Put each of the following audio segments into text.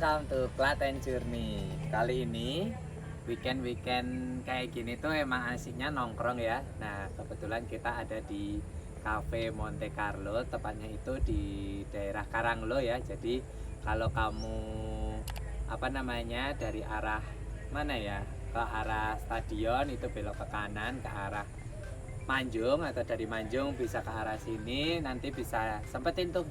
welcome to Klaten Journey. Kali ini weekend kayak gini tuh emang asiknya nongkrong ya. Nah, kebetulan kita ada di Cafe Monte Carlo, tepatnya itu di daerah Karanglo ya. Jadi kalau kamu dari arah mana ya? Ke arah stadion itu belok ke kanan ke arah Manjung, atau dari Manjung bisa ke arah sini, nanti bisa sempetin tuh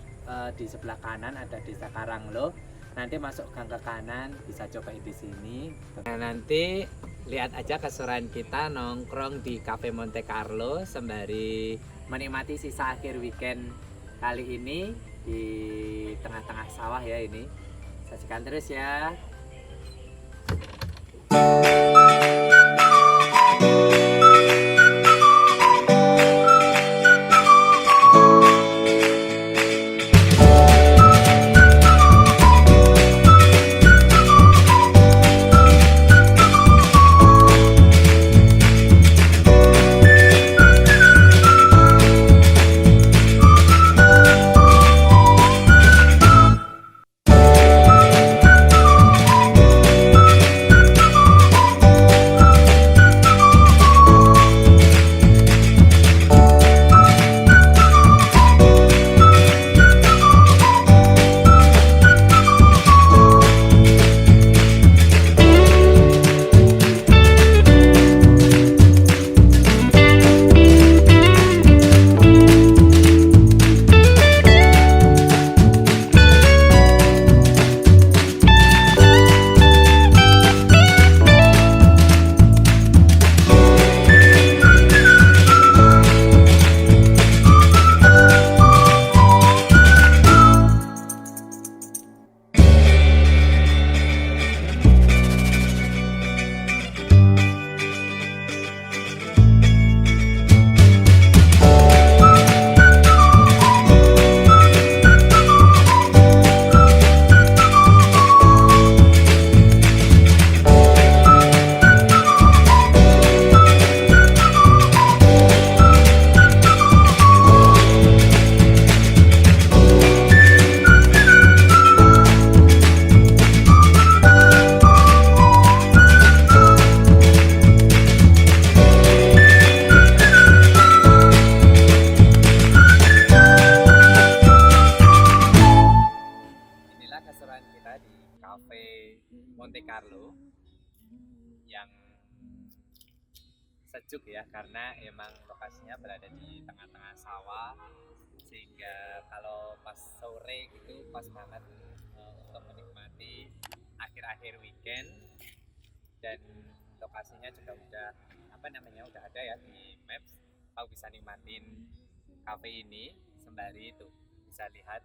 di sebelah kanan ada desa Karanglo, nanti masuk gang ke kanan bisa cobain di sini. Nah, nanti lihat aja keseruan kita nongkrong di Cafe Monte Carlo sembari menikmati sisa akhir weekend kali ini di tengah-tengah sawah ya. Ini saksikan terus ya. Keseruan kita di Cafe Monte Carlo yang sejuk ya, karena emang lokasinya berada di tengah-tengah sawah, sehingga kalau pas sore gitu pas banget untuk menikmati akhir-akhir weekend. Dan lokasinya juga udah udah ada ya di Maps. Kau bisa nikmatin cafe ini sembari itu bisa lihat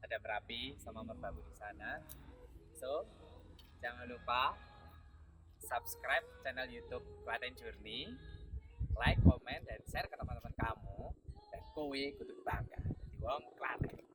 ada Merapi sama Merbabu di sana. So, jangan lupa subscribe channel YouTube Klaten Journey, like, komen, dan share ke teman-teman kamu. Dan kowe kudu bangga di wong Klaten.